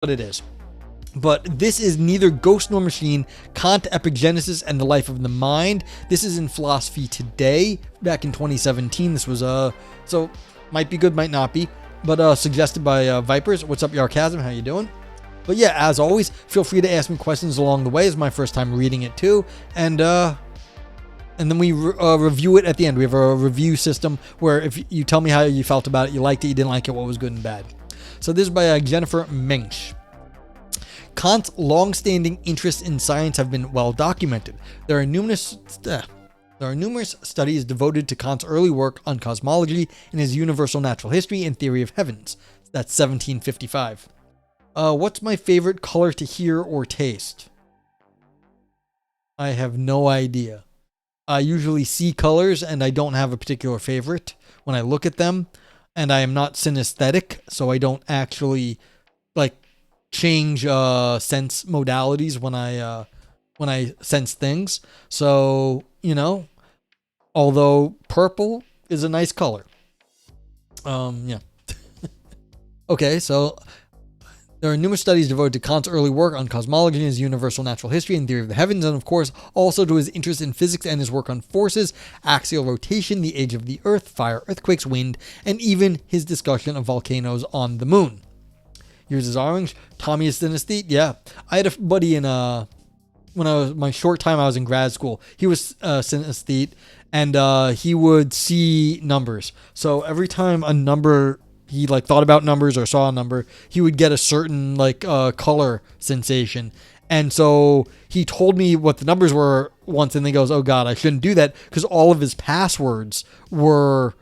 what it is. But this is neither ghost nor machine. Kant, Epigenesis, and the Life of the Mind. This is in Philosophy Today, back in 2017. This was, so might be good, might not be, but suggested by Vipers. What's up, Yarchasm? How you doing? But yeah, as always, feel free to ask me questions along the way. It's my first time reading it too. And then we review it at the end. We have a review system where if you tell me how you felt about it, you liked it, you didn't like it, what was good and bad. So this is by Jennifer Mensch. Kant's long-standing interests in science have been well documented. There are numerous studies devoted to Kant's early work on cosmology and his universal natural history and theory of heavens. That's 1755. What's my favorite color to hear or taste? I have no idea. I usually see colors and I don't have a particular favorite when I look at them, and I am not synesthetic, so I don't actually change sense modalities when I sense things. So, although purple is a nice color. Yeah. Okay, so there are numerous studies devoted to Kant's early work on cosmology and his universal natural history and theory of the heavens, and of course also to his interest in physics and his work on forces, axial rotation, the age of the earth, fire, earthquakes, wind, and even his discussion of volcanoes on the moon. Yours is orange. Tommy is synesthete. Yeah. I had a buddy in my short time I was in grad school. He was synesthete, and he would see numbers. So every time a number, he thought about numbers or saw a number, he would get a certain color sensation. And so he told me what the numbers were once, and then he goes, "Oh God, I shouldn't do that," because all of his passwords were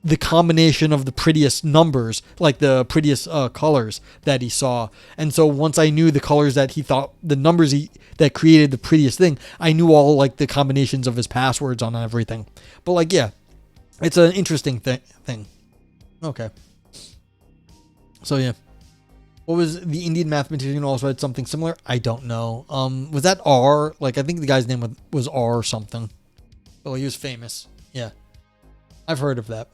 the combination of the prettiest numbers, like the prettiest colors that he saw. And so once I knew the colors that he thought, the numbers that created the prettiest thing, I knew all the combinations of his passwords on everything. But yeah, it's an interesting thing. Okay. So yeah. What was the Indian mathematician who also had something similar? I don't know. Was that R? I think the guy's name was R or something. But he was famous. Yeah. I've heard of that.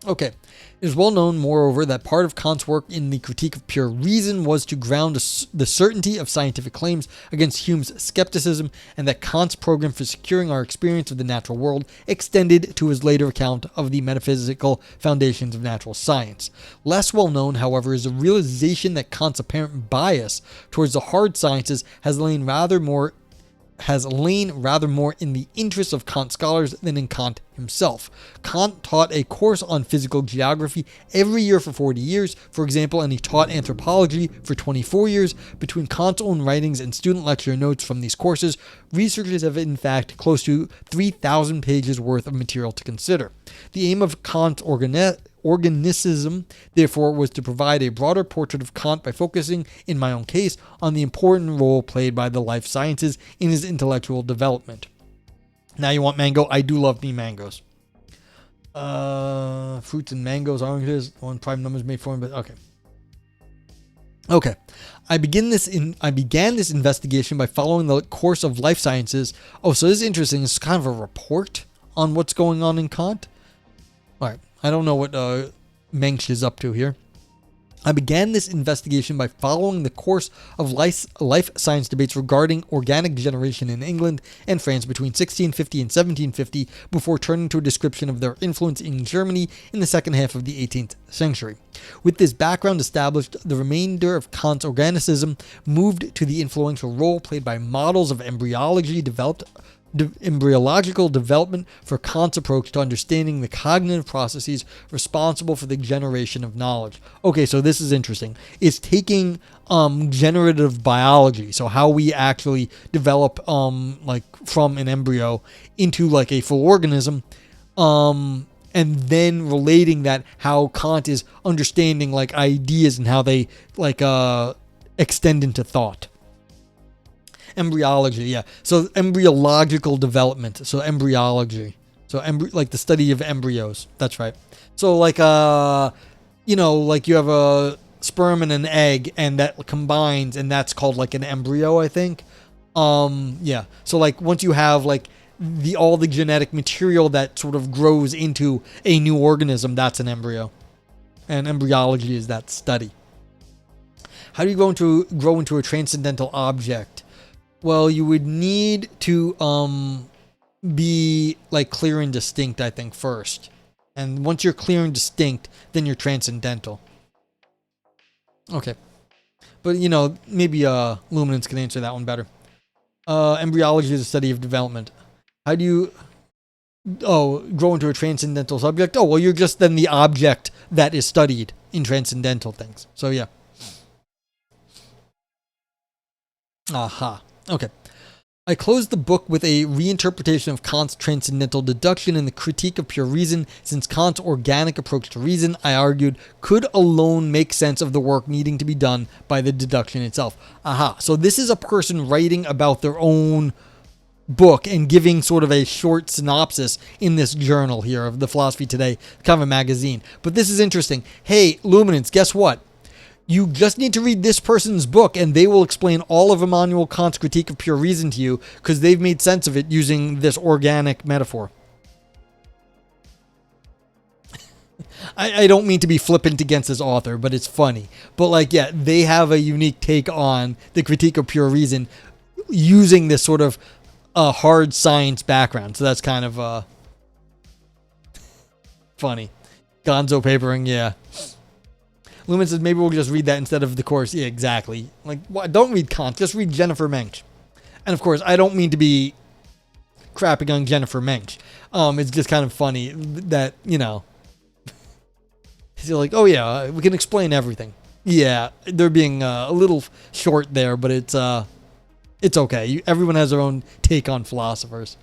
Okay. It is well known, moreover, that part of Kant's work in the Critique of Pure Reason was to ground the certainty of scientific claims against Hume's skepticism, and that Kant's program for securing our experience of the natural world extended to his later account of the metaphysical foundations of natural science. Less well known, however, is the realization that Kant's apparent bias towards the hard sciences has lain rather more in the interests of Kant scholars than in Kant himself. Kant taught a course on physical geography every year for 40 years, for example, and he taught anthropology for 24 years. Between Kant's own writings and student lecture notes from these courses, researchers have in fact close to 3,000 pages worth of material to consider. The aim of Kant's organicism, therefore, was to provide a broader portrait of Kant by focusing, in my own case, on the important role played by the life sciences in his intellectual development. Now you want mango? I do love me mangoes. Fruits and mangoes, oranges, one prime numbers made for him, but okay. Okay. I began this investigation by following the course of life sciences. Oh, so this is interesting. It's kind of a report on what's going on in Kant. All right. I don't know what Mensch is up to here. I began this investigation by following the course of life science debates regarding organic generation in England and France between 1650 and 1750, before turning to a description of their influence in Germany in the second half of the 18th century. With this background established, the remainder of Kant's organicism moved to the influential role played by models of embryological development for Kant's approach to understanding the cognitive processes responsible for the generation of knowledge. Okay, so this is interesting. It's taking generative biology, so how we actually develop from an embryo into a full organism, and then relating that how Kant is understanding ideas and how they extend into thought. Embryology, yeah. So embryological development. So embryology. So the study of embryos. That's right. So you have a sperm and an egg, and that combines, and that's called an embryo, I think. Yeah. So once you have all the genetic material that sort of grows into a new organism, that's an embryo. And embryology is that study. How do you grow into a transcendental object? Well, you would need to be like clear and distinct, I think, first. And once you're clear and distinct, then you're transcendental. Okay. But, maybe Luminance can answer that one better. Embryology is a study of development. How do you grow into a transcendental subject? Oh, well, you're just then the object that is studied in transcendental things. So, yeah. Aha. Okay. I closed the book with a reinterpretation of Kant's transcendental deduction and the critique of pure reason. Since Kant's organic approach to reason, I argued, could alone make sense of the work needing to be done by the deduction itself. Aha. So this is a person writing about their own book and giving sort of a short synopsis in this journal here of the Philosophy Today, kind of a magazine. But this is interesting. Hey, Luminance, guess what? You just need to read this person's book and they will explain all of Immanuel Kant's critique of pure reason to you because they've made sense of it using this organic metaphor. I don't mean to be flippant against this author, but it's funny. But they have a unique take on the critique of pure reason using this sort of hard science background. So that's kind of funny. Gonzo papering, yeah. Lumen says maybe we'll just read that instead of the course. Yeah, exactly. Don't read Kant. Just read Jennifer Mensch. And of course, I don't mean to be crapping on Jennifer Mensch. It's just kind of funny that, you're like, oh yeah, we can explain everything. Yeah, they're being a little short there, but it's okay. Everyone has their own take on philosophers.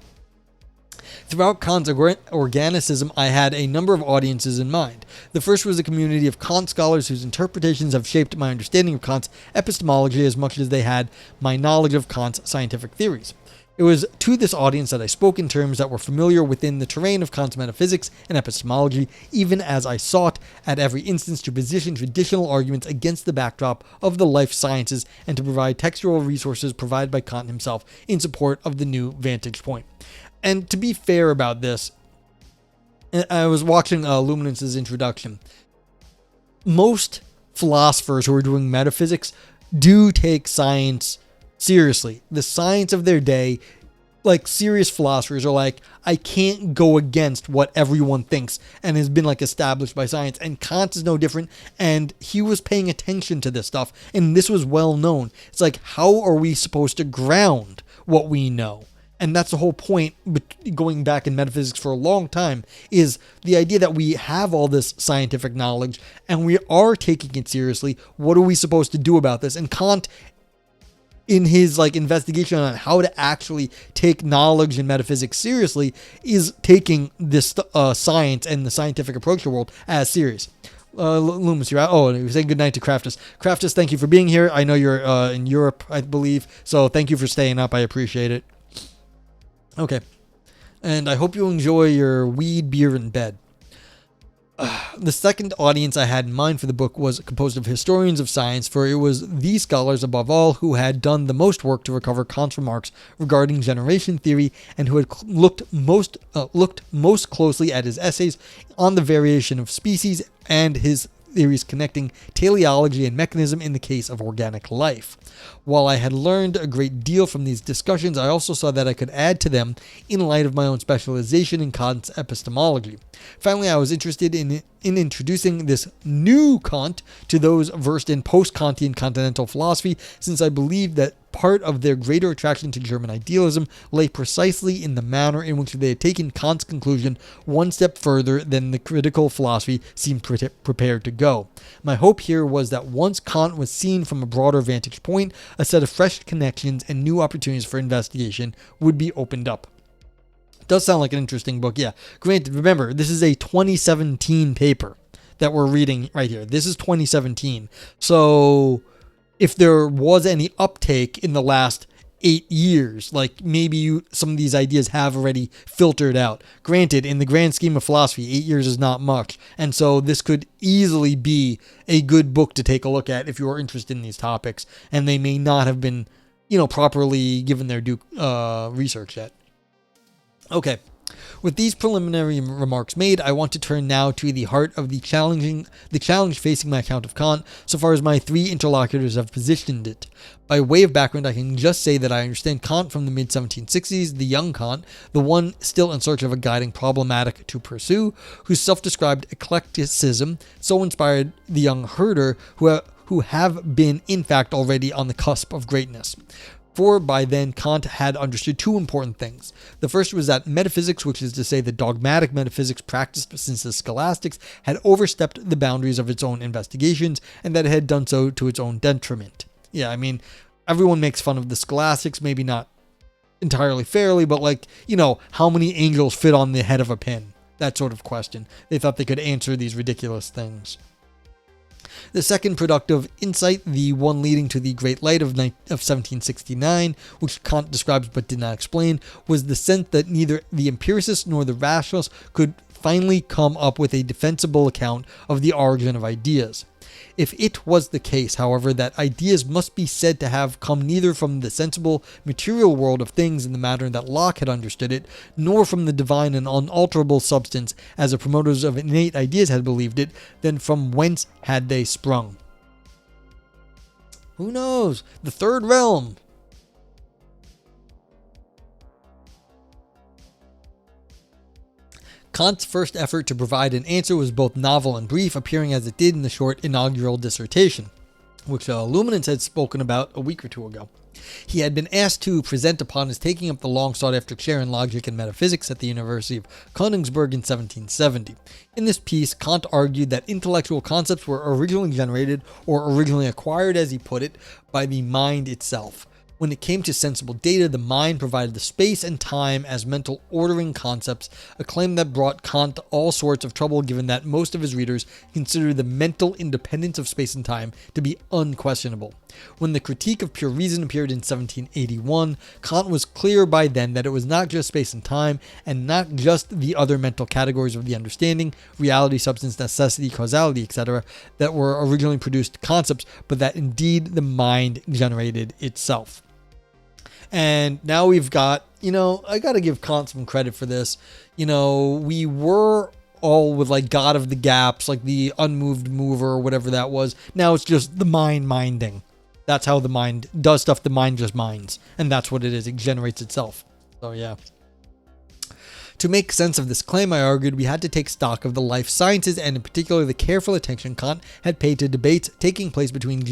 Throughout Kant's organicism, I had a number of audiences in mind. The first was a community of Kant scholars whose interpretations have shaped my understanding of Kant's epistemology as much as they had my knowledge of Kant's scientific theories. It was to this audience that I spoke in terms that were familiar within the terrain of Kant's metaphysics and epistemology, even as I sought at every instance to position traditional arguments against the backdrop of the life sciences and to provide textual resources provided by Kant himself in support of the new vantage point. And to be fair about this, I was watching Luminance's introduction. Most philosophers who are doing metaphysics do take science seriously. The science of their day, serious philosophers are like, I can't go against what everyone thinks and has been established by science. And Kant is no different. And he was paying attention to this stuff. And this was well known. It's how are we supposed to ground what we know? And that's the whole point, going back in metaphysics for a long time, is the idea that we have all this scientific knowledge and we are taking it seriously. What are we supposed to do about this? And Kant, in his investigation on how to actually take knowledge and metaphysics seriously, is taking this science and the scientific approach to the world as serious. Loomis, you're out. Oh, and he was saying goodnight to Craftus. Craftus, thank you for being here. I know you're in Europe, I believe. So thank you for staying up. I appreciate it. Okay. And I hope you enjoy your weed, beer, and bed. The second audience I had in mind for the book was composed of historians of science, for it was these scholars above all who had done the most work to recover Kant's remarks regarding generation theory and who had looked most closely at his essays on the variation of species and his theories connecting teleology and mechanism in the case of organic life. While I had learned a great deal from these discussions, I also saw that I could add to them in light of my own specialization in Kant's epistemology. Finally, I was interested in introducing this new Kant to those versed in post-Kantian continental philosophy, since I believed that part of their greater attraction to German idealism lay precisely in the manner in which they had taken Kant's conclusion one step further than the critical philosophy seemed prepared to go. My hope here was that once Kant was seen from a broader vantage point, a set of fresh connections and new opportunities for investigation would be opened up. Does sound like an interesting book, yeah. Granted, remember, this is a 2017 paper that we're reading right here. This is 2017. So if there was any uptake in the last 8 years, maybe some of these ideas have already filtered out. Granted, in the grand scheme of philosophy, 8 years is not much. And so this could easily be a good book to take a look at if you are interested in these topics. And they may not have been, properly given their due research yet. Okay. With these preliminary remarks made, I want to turn now to the heart of the challenge facing my account of Kant, so far as my three interlocutors have positioned it. By way of background, I can just say that I understand Kant from the mid-1760s, the young Kant, the one still in search of a guiding problematic to pursue, whose self-described eclecticism so inspired the young Herder, who have been, in fact, already on the cusp of greatness. For by then, Kant had understood two important things. The first was that metaphysics, which is to say the dogmatic metaphysics practiced since the scholastics, had overstepped the boundaries of its own investigations, and that it had done so to its own detriment. Yeah, I mean, everyone makes fun of the scholastics, maybe not entirely fairly, but how many angels fit on the head of a pin? That sort of question. They thought they could answer these ridiculous things. The second productive insight, the one leading to the Great Light of 1769, which Kant describes but did not explain, was the sense that neither the empiricists nor the rationalists could finally come up with a defensible account of the origin of ideas. If it was the case, however, that ideas must be said to have come neither from the sensible material world of things in the manner that Locke had understood it, nor from the divine and unalterable substance as the promoters of innate ideas had believed it, then from whence had they sprung? Who knows? The third realm. Kant's first effort to provide an answer was both novel and brief, appearing as it did in the short inaugural dissertation, which Luminance had spoken about a week or two ago. He had been asked to present upon his taking up the long sought-after chair in logic and metaphysics at the University of Königsberg in 1770. In this piece, Kant argued that intellectual concepts were originally generated, or originally acquired as he put it, by the mind itself. When it came to sensible data, the mind provided the space and time as mental ordering concepts, a claim that brought Kant all sorts of trouble given that most of his readers considered the mental independence of space and time to be unquestionable. When the Critique of Pure Reason appeared in 1781, Kant was clear by then that it was not just space and time, and not just the other mental categories of the understanding, reality, substance, necessity, causality, etc., that were originally produced concepts, but that indeed the mind generated itself. And now we've got, I got to give Kant some credit for this. We were all with God of the gaps, like the unmoved mover or whatever that was. Now it's just the mind minding. That's how the mind does stuff. The mind just minds. And that's what it is. It generates itself. So yeah. To make sense of this claim, I argued we had to take stock of the life sciences and in particular the careful attention Kant had paid to debates taking place between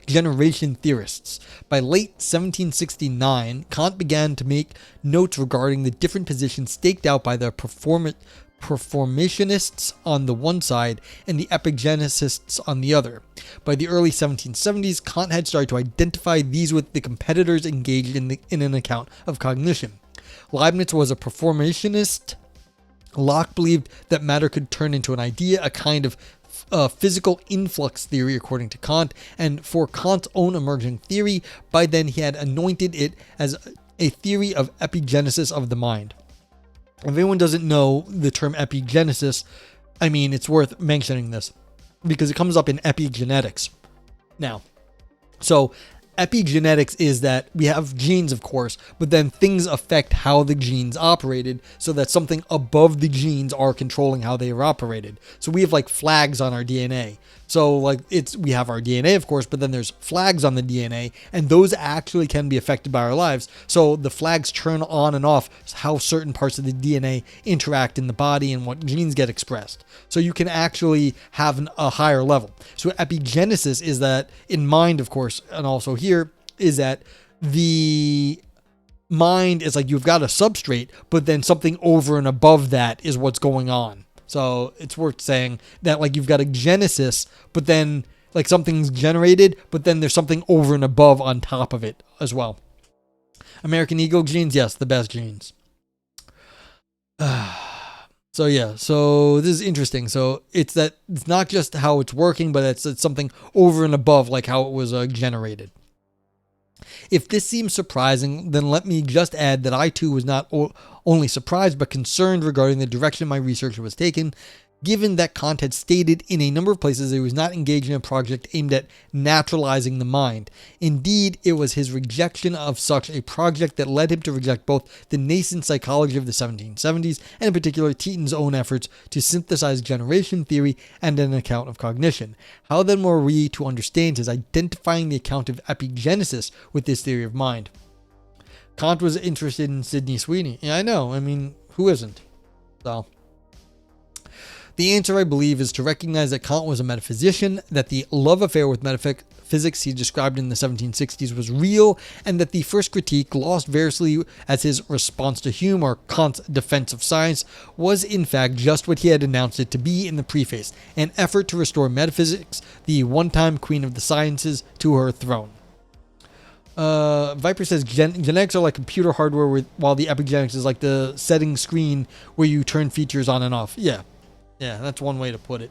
generation theorists. By late 1769, Kant began to make notes regarding the different positions staked out by the performationists on the one side and the epigeneticists on the other. By the early 1770s, Kant had started to identify these with the competitors engaged in an account of cognition. Leibniz was a performationist. Locke believed that matter could turn into an idea, a kind of physical influx theory according to Kant, and for Kant's own emerging theory, by then he had anointed it as a theory of epigenesis of the mind. If anyone doesn't know the term epigenesis, it's worth mentioning this because it comes up in epigenetics. Now, so epigenetics is that we have genes, of course, but then things affect how the genes operated so that something above the genes are controlling how they are operated. So we have flags on our DNA. So we have our DNA, of course, but then there's flags on the DNA, and those actually can be affected by our lives. So the flags turn on and off how certain parts of the DNA interact in the body and what genes get expressed. So you can actually have a higher level. So epigenesis is that in mind, of course, and also here is that the mind is you've got a substrate, but then something over and above that is what's going on. So it's worth saying that you've got a genesis, but then something's generated, but then there's something over and above on top of it as well. American Eagle genes, yes, the best genes. So yeah, so this is interesting. So it's not just how it's working, but it's something over and above how it was generated. If this seems surprising, then let me just add that I too was not only surprised but concerned regarding the direction my research was taken. given that Kant had stated in a number of places that he was not engaged in a project aimed at naturalizing the mind. Indeed, it was his rejection of such a project that led him to reject both the nascent psychology of the 1770s, and in particular Teton's own efforts to synthesize generation theory and an account of cognition. How then were we to understand his identifying the account of epigenesis with this theory of mind? Kant was interested in Sidney Sweeney. Yeah, I know. I mean, who isn't? So... the answer, I believe, is to recognize that Kant was a metaphysician, that the love affair with metaphysics he described in the 1760s was real, and that the first critique, lost variously as his response to Hume or Kant's defense of science, was in fact just what he had announced it to be in the preface, an effort to restore metaphysics, the one-time queen of the sciences, to her throne. Viper says genetics are like computer hardware, while the epigenetics is like the setting screen where you turn features on and off. Yeah, that's one way to put it.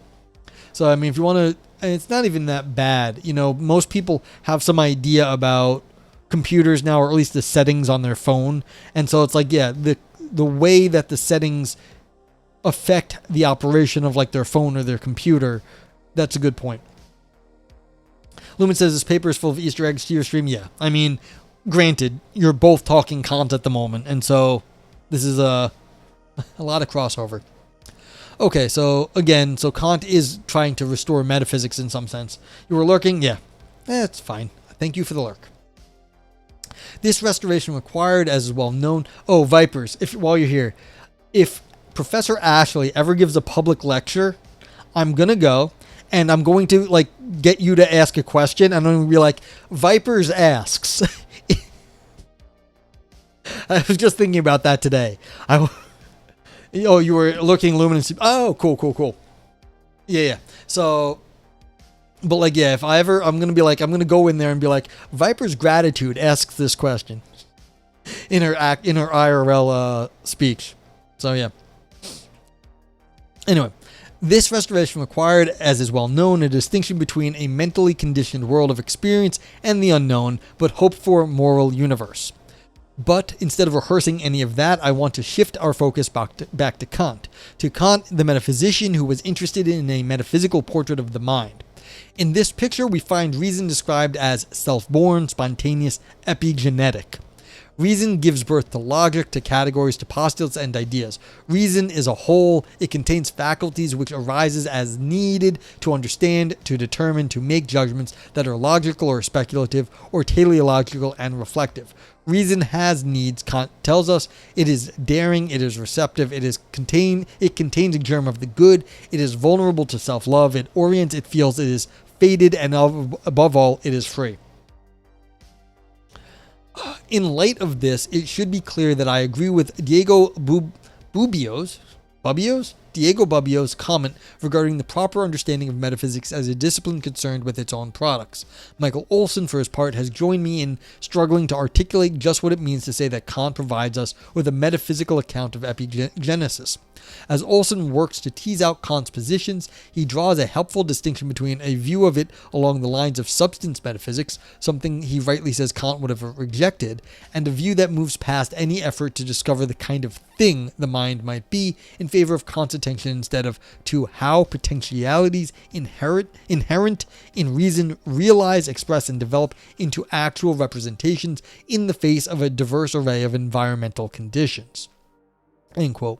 So, I mean, if you want to, it's not even that bad. You know, most people have some idea about computers now, or at least the settings on their phone. And so it's like, yeah, the way that the settings affect the operation of like their phone or their computer, that's a good point. Lumen says this paper is full of Easter eggs to your stream. Yeah, I mean, granted, you're both talking Kant at the moment. And so this is a lot of crossover. Okay, so again, Kant is trying to restore metaphysics in some sense. You were lurking? Yeah. It's fine. Thank you for the lurk. This restoration required, as is well known... Oh, Vipers, while you're here, if Professor Ashley ever gives a public lecture, I'm going to go, and I'm going to, like, get you to ask a question, and I'm going to be like, Vipers asks. I was just thinking about that today. Oh, you were looking luminous. Oh, cool. Yeah. So, but like, yeah, if I'm going to be like, I'm going to go in there and be like, Viper's gratitude asks this question in her IRL speech. So, yeah. Anyway, this restoration required, as is well known, a distinction between a mentally conditioned world of experience and the unknown, but hoped for moral universe. But instead of rehearsing any of that, I want to shift our focus back to Kant. To Kant, the metaphysician who was interested in a metaphysical portrait of the mind. In this picture, we find reason described as self-born, spontaneous, epigenetic. Reason gives birth to logic, to categories, to postulates and ideas. Reason is a whole. It contains faculties which arises as needed to understand, to determine, to make judgments that are logical or speculative, or teleological and reflective. Reason has needs, Kant tells us. It is daring, it is receptive, it contains a germ of the good, it is vulnerable to self-love, it orients, it feels, it is fated, and above all, it is free. In light of this, it should be clear that I agree with Diego Bubbio's comment regarding the proper understanding of metaphysics as a discipline concerned with its own products. Michael Olson, for his part, has joined me in struggling to articulate just what it means to say that Kant provides us with a metaphysical account of epigenesis. As Olson works to tease out Kant's positions, he draws a helpful distinction between a view of it along the lines of substance metaphysics, something he rightly says Kant would have rejected, and a view that moves past any effort to discover the kind of thing the mind might be in favor of Kant's attention instead of to how potentialities inherent in reason realize, express, and develop into actual representations in the face of a diverse array of environmental conditions. End quote.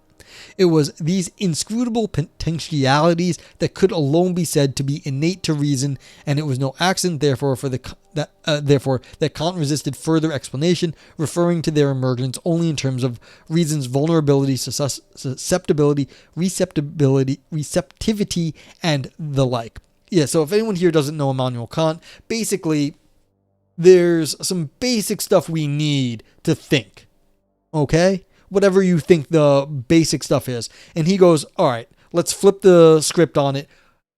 It was these inscrutable potentialities that could alone be said to be innate to reason, and it was no accident, therefore, that Kant resisted further explanation, referring to their emergence only in terms of reason's vulnerability, susceptibility, receptivity, and the like. Yeah, so if anyone here doesn't know Immanuel Kant, basically, there's some basic stuff we need to think. Okay? Whatever you think the basic stuff is. And he goes, all right, let's flip the script on it.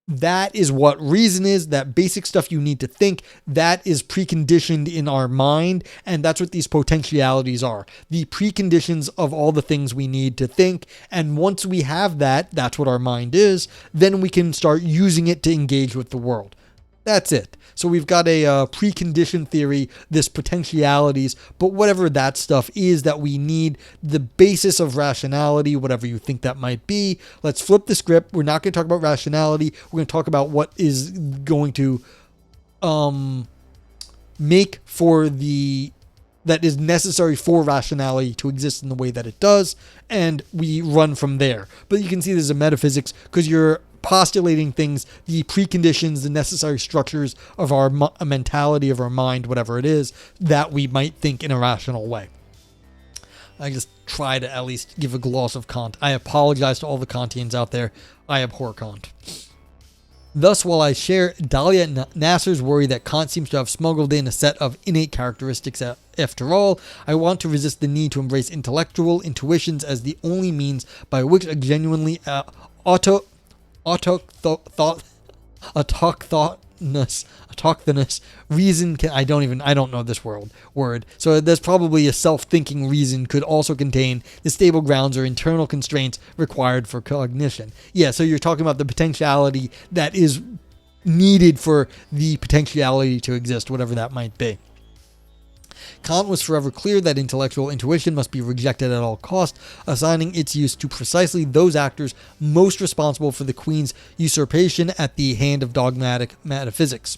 That is what reason is, that basic stuff you need to think. That is preconditioned in our mind. And that's what these potentialities are. The preconditions of all the things we need to think. And once we have that, that's what our mind is. Then we can start using it to engage with the world. That's it. So we've got a preconditioned theory, this potentialities, but whatever that stuff is that we need, the basis of rationality, whatever you think that might be. Let's flip the script. We're not going to talk about rationality. We're going to talk about what is going to make for that is necessary for rationality to exist in the way that it does, and we run from there. But you can see there's a metaphysics because you're postulating things, the preconditions, the necessary structures of our mentality, of our mind, whatever it is, that we might think in a rational way. I just try to at least give a gloss of Kant. I apologize to all the Kantians out there. I abhor Kant. Thus, while I share Dalia Nasser's worry that Kant seems to have smuggled in a set of innate characteristics after all, I want to resist the need to embrace intellectual intuitions as the only means by which a genuinely autochthonous reason can, I don't know this word. So there's probably a self-thinking reason could also contain the stable grounds or internal constraints required for cognition. Yeah, so you're talking about the potentiality that is needed for the potentiality to exist, whatever that might be. Kant was forever clear that intellectual intuition must be rejected at all costs, assigning its use to precisely those actors most responsible for the Queen's usurpation at the hand of dogmatic metaphysics.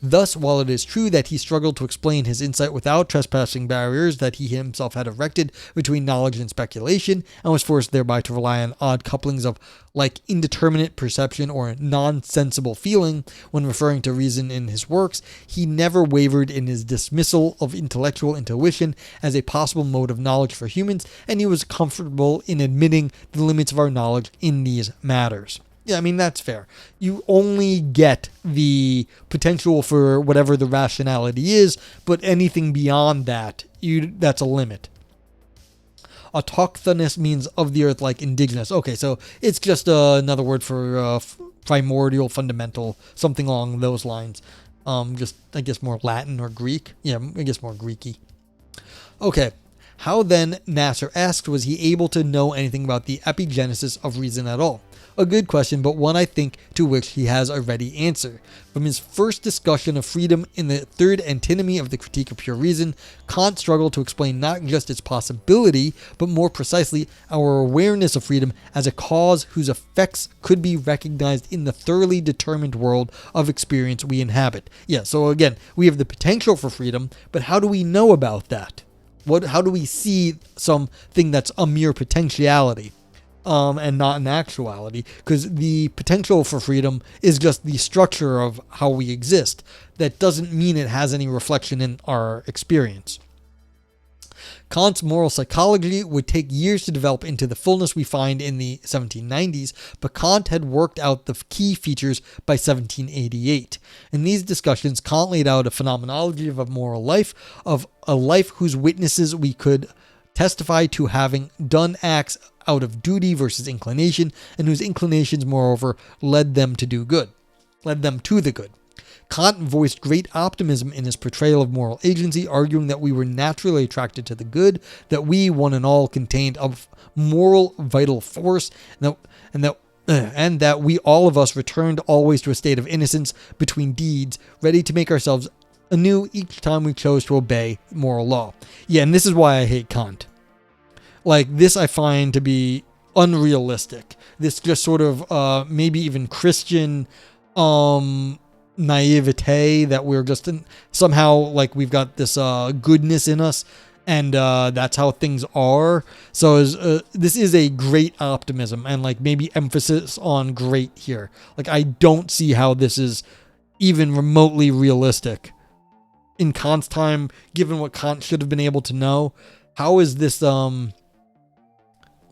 Thus, while it is true that he struggled to explain his insight without trespassing barriers that he himself had erected between knowledge and speculation, and was forced thereby to rely on odd couplings of like indeterminate perception or nonsensible feeling when referring to reason in his works, he never wavered in his dismissal of intellectual intuition as a possible mode of knowledge for humans, and he was comfortable in admitting the limits of our knowledge in these matters. Yeah, I mean, that's fair. You only get the potential for whatever the rationality is, but anything beyond that, that's a limit. Autochthonous means of the earth, like indigenous. Okay, so it's just another word for primordial, fundamental, something along those lines. Just, I guess, more Latin or Greek. Yeah, I guess more Greeky. Okay. How then, Nasser asks, was he able to know anything about the epigenesis of reason at all? A good question, but one I think to which he has a ready answer. From his first discussion of freedom in the third antinomy of the Critique of Pure Reason, Kant struggled to explain not just its possibility, but more precisely our awareness of freedom as a cause whose effects could be recognized in the thoroughly determined world of experience we inhabit. Yeah, so again, we have the potential for freedom, but how do we know about that? How do we see something that's a mere potentiality? And not an actuality, because the potential for freedom is just the structure of how we exist. That doesn't mean it has any reflection in our experience. Kant's moral psychology would take years to develop into the fullness we find in the 1790s, but Kant had worked out the key features by 1788. In these discussions, Kant laid out a phenomenology of a moral life, of a life whose witnesses we could testify to having done acts out of duty versus inclination, and whose inclinations, moreover, led them to the good. Kant voiced great optimism in his portrayal of moral agency, arguing that we were naturally attracted to the good, that we, one and all, contained a moral vital force, and that we all of us returned always to a state of innocence between deeds, ready to make ourselves anew each time we chose to obey moral law. Yeah, and this is why I hate Kant. Like, this I find to be unrealistic. This just sort of maybe even Christian naivete that we're just somehow like we've got this goodness in us, and that's how things are. So this is a great optimism, and like maybe emphasis on great here. Like, I don't see how this is even remotely realistic in Kant's time, given what Kant should have been able to know. How is this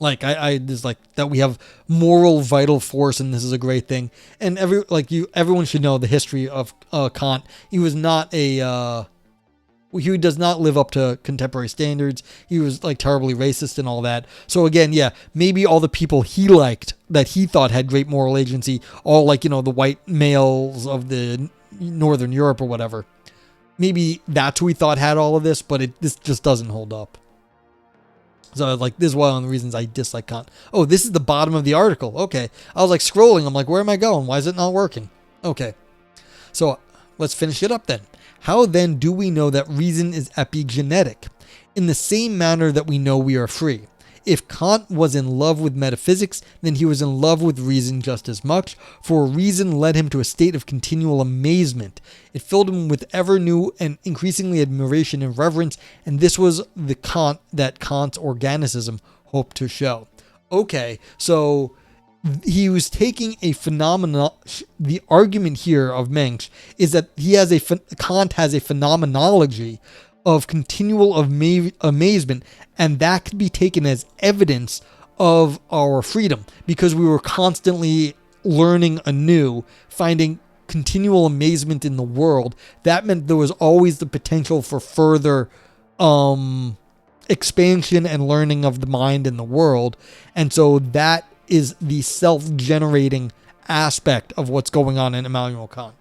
like there's like that we have moral vital force, and this is a great thing. And everyone should know the history of Kant. He was not he does not live up to contemporary standards. He was like terribly racist and all that. So again, yeah, maybe all the people he liked that he thought had great moral agency, all like, the white males of the Northern Europe or whatever. Maybe that's who he thought had all of this, but this just doesn't hold up. So like, this is one of the reasons I dislike Kant. Oh, this is the bottom of the article. Okay. I was like scrolling. I'm like, where am I going? Why is it not working? Okay. So let's finish it up then. How then do we know that reason is epigenetic? In the same manner that we know we are free. If Kant was in love with metaphysics, then he was in love with reason just as much, for reason led him to a state of continual amazement. It filled him with ever new and increasingly admiration and reverence, and this was the Kant that Kant's organicism hoped to show. Okay, so he was taking a phenomenon. The argument here of Mensch is that Kant has a phenomenology of continual amazement, and that could be taken as evidence of our freedom because we were constantly learning anew, finding continual amazement in the world. That meant there was always the potential for further expansion and learning of the mind and the world, and so that is the self-generating aspect of what's going on in Immanuel Kant.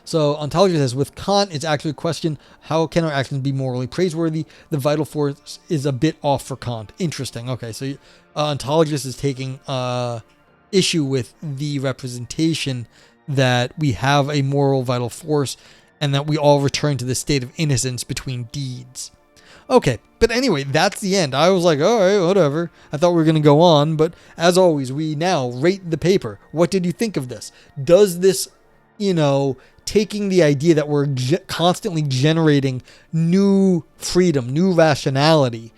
So ontology says, with Kant, it's actually a question, how can our actions be morally praiseworthy? The vital force is a bit off for Kant. Interesting. Okay, so ontologist is taking issue with the representation that we have a moral vital force and that we all return to the state of innocence between deeds. Okay, but anyway, that's the end. I was like, all right, whatever. I thought we were going to go on, but as always, we now rate the paper. What did you think of this? Does this, taking the idea that we're constantly generating new freedom, new rationality,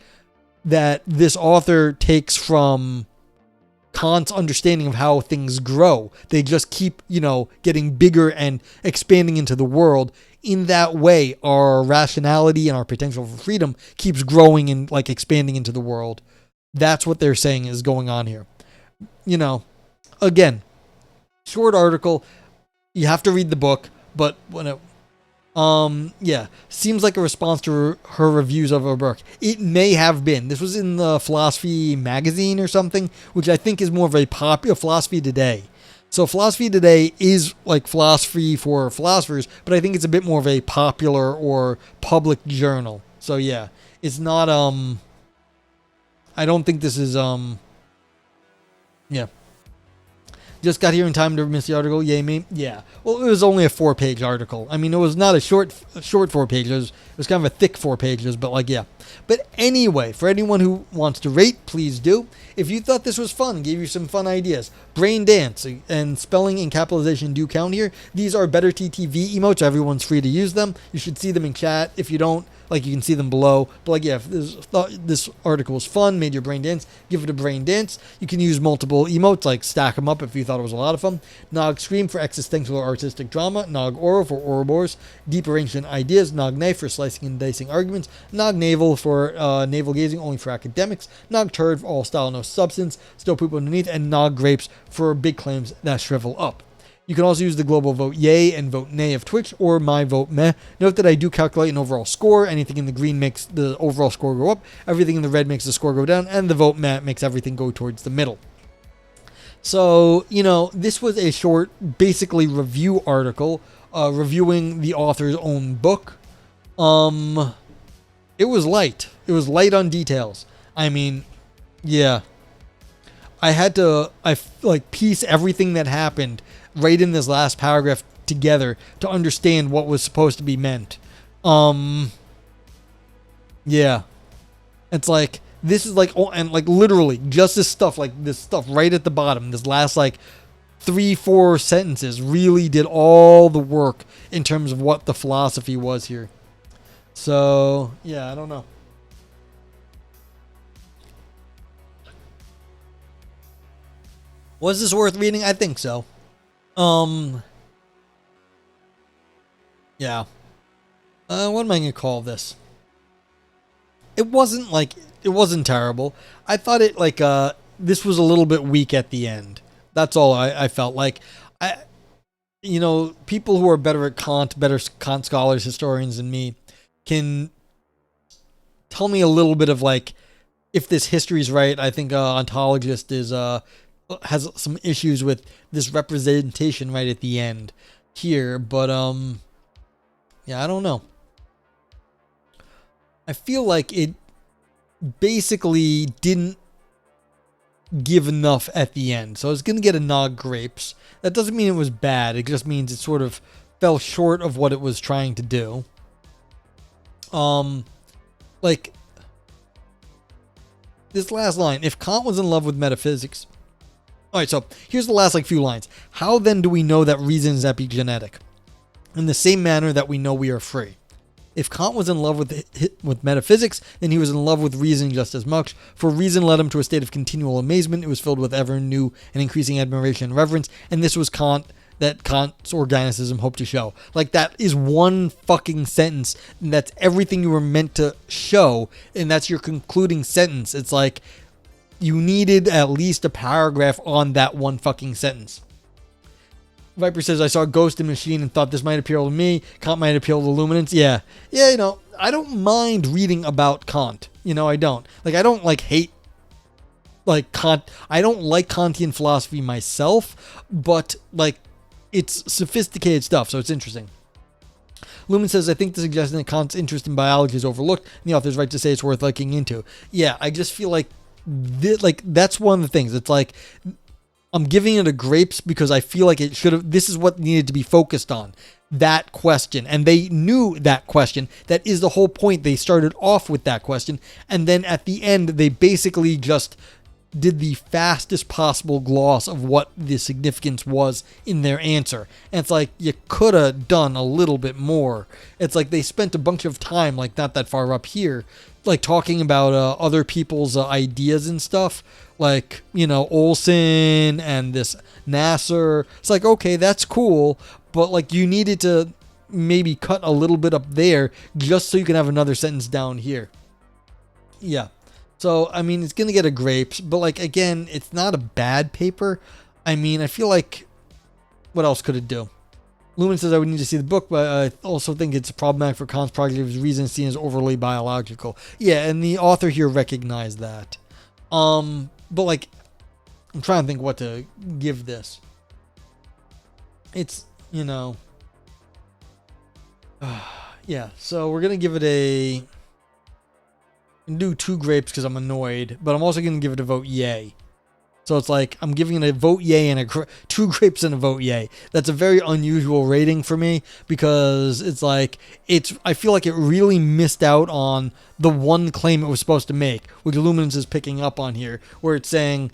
that this author takes from Kant's understanding of how things grow. They just keep, getting bigger and expanding into the world. In that way, our rationality and our potential for freedom keeps growing and expanding into the world. That's what they're saying is going on here. Again, short article. You have to read the book, but seems like a response to her reviews of her book. It may have been. This was in the Philosophy magazine or something, which I think is more of a popular Philosophy Today. So Philosophy Today is like philosophy for philosophers, but I think it's a bit more of a popular or public journal. So yeah, it's not, I don't think this is, Just got here in time to miss the article. Yay me. Yeah. Well, it was only a 4-page article. I mean, it was not a short 4 pages. It was kind of a thick 4 pages, but yeah. But anyway, for anyone who wants to rate, please do. If you thought this was fun, gave you some fun ideas, brain dance and spelling and capitalization do count here. These are better TTV emotes. Everyone's free to use them. You should see them in chat. If you don't, you can see them below. But if this article was fun, made your brain dance, give it a brain dance. You can use multiple emotes, stack them up if you thought it was a lot of fun. Nog Scream for existential or artistic drama. Nog Oro for Ouroboros, deeper ancient ideas. Nog Nay for slicing and dicing arguments. Nog Navel for navel gazing only for academics. Nog Turd for all style, no substance. Still poop underneath. And Nog Grapes for big claims that shrivel up. You can also use the global vote yay and vote nay of Twitch or my vote meh. Note that I do calculate an overall score. Anything in the green makes the overall score go up. Everything in the red makes the score go down. And the vote meh makes everything go towards the middle. So, this was a short, basically review article reviewing the author's own book. It was light. It was light on details. I mean, yeah. I had to, piece everything that happened right in this last paragraph together to understand what was supposed to be meant. Yeah. It's this is literally just this stuff right at the bottom, this last 3-4 sentences really did all the work in terms of what the philosophy was here. So, yeah, I don't know. Was this worth reading? I think so. Yeah. What am I going to call this? It wasn't terrible. I thought this was a little bit weak at the end. That's all I felt like. People who are better Kant scholars, historians than me can tell me a little bit of if this history is right. I think ontologist has some issues with this representation right at the end here, but yeah, I don't know. I feel like it basically didn't give enough at the end. So it's going to get a nog grapes. That doesn't mean it was bad. It just means it sort of fell short of what it was trying to do. Like this last line, if Kant was in love with metaphysics. All right, so here's the last few lines. How then do we know that reason is epigenetic? In the same manner that we know we are free. If Kant was in love with metaphysics, then he was in love with reason just as much. For reason led him to a state of continual amazement. It was filled with ever new and increasing admiration and reverence. And this was Kant, that Kant's organicism hoped to show. Like, that is one fucking sentence. And that's everything you were meant to show. And that's your concluding sentence. It's like, you needed at least a paragraph on that one fucking sentence. Viper says, I saw a ghost in Machine and thought this might appeal to me. Kant might appeal to luminance. Yeah, I don't mind reading about Kant. I don't. I don't hate Kant. I don't like Kantian philosophy myself, but it's sophisticated stuff, so it's interesting. Lumen says, I think the suggestion that Kant's interest in biology is overlooked, and the author's right to say it's worth looking into. Yeah, I just feel that's one of the things. It's I'm giving it a grapes because I feel like it should have. This is what needed to be focused on. That question. And they knew that question. That is the whole point. They started off with that question. And then at the end, they basically just did the fastest possible gloss of what the significance was in their answer. And it's you could have done a little bit more. It's they spent a bunch of time, not that far up here, talking about other people's ideas and stuff. Olson and this Nasser. It's okay, that's cool. But you needed to maybe cut a little bit up there just so you can have another sentence down here. Yeah. So, it's going to get a grapes. But again, it's not a bad paper. I feel what else could it do? Lumen says I would need to see the book, but I also think it's problematic for Kant's project of his reason seen as overly biological. Yeah, and the author here recognized that. But I'm trying to think what to give this. It's, yeah, so we're going to give it do 2 grapes because I'm annoyed, but I'm also going to give it a vote yay. So it's I'm giving it a vote yay and 2 grapes and a vote yay. That's a very unusual rating for me because it's I feel like it really missed out on the one claim it was supposed to make, which Luminance is picking up on here, where it's saying,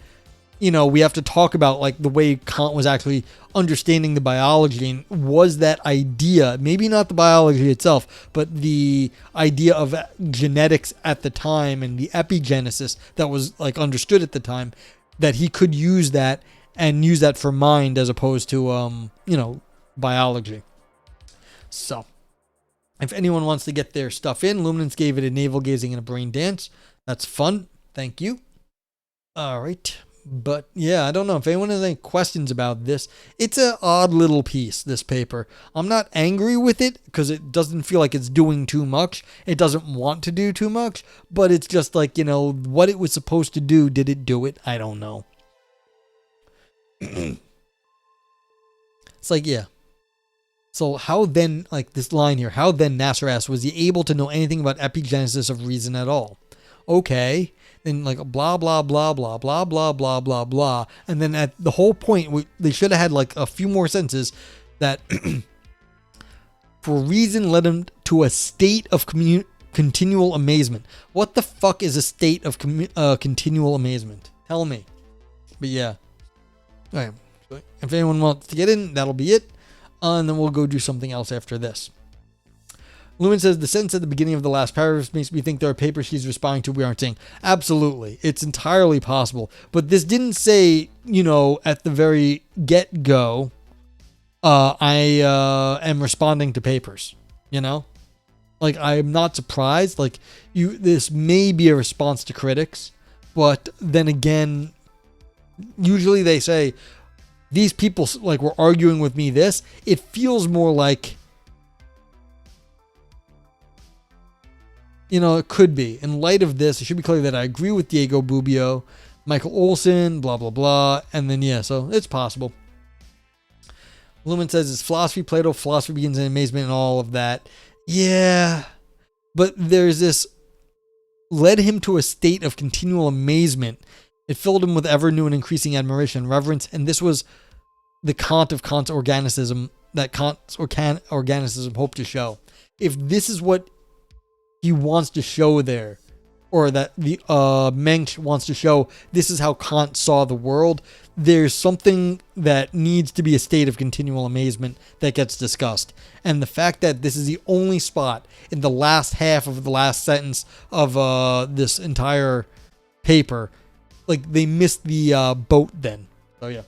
we have to talk about the way Kant was actually understanding the biology, and was that idea, maybe not the biology itself, but the idea of genetics at the time and the epigenesis that was understood at the time, that he could use that and use that for mind as opposed to, biology. So, if anyone wants to get their stuff in, Luminance gave it a navel gazing and a brain dance. That's fun. Thank you. All right. But yeah, I don't know if anyone has any questions about this. It's an odd little piece, this paper. I'm not angry with it because it doesn't feel like it's doing too much. It doesn't want to do too much, but it's just what it was supposed to do. Did it do it? I don't know. It's yeah. So how then, this line here, how then, Nasser asks, was he able to know anything about epigenesis of reason at all? Okay. Then blah, blah, blah, blah, blah, blah, blah, blah, blah. And then at the whole point, they should have had a few more sentences that for reason led him to a state of continual amazement. What the fuck is a state of continual amazement? Tell me. But yeah. All right. If anyone wants to get in, that'll be it. And then we'll go do something else after this. Lumen says, the sentence at the beginning of the last paragraph makes me think there are papers she's responding to we aren't seeing. Absolutely. It's entirely possible. But this didn't say, at the very get-go, I am responding to papers, I'm not surprised. This may be a response to critics, but then again, usually they say, these people, were arguing with me this. It feels more like, it could be. In light of this, it should be clear that I agree with Diego Bubio, Michael Olson, blah, blah, blah. And then, yeah, so it's possible. Lumen says, it's philosophy, Plato, philosophy begins in amazement and all of that. Yeah. But there's this, led him to a state of continual amazement. It filled him with ever new and increasing admiration and reverence, and this was the Kant of Kant's organicism that Kant's organicism hoped to show. If this is what he wants to show there, or that the Mensch wants to show, this is how Kant saw the world, there's something that needs to be a state of continual amazement that gets discussed. And the fact that this is the only spot in the last half of the last sentence of this entire paper, like they missed the boat then. So yeah.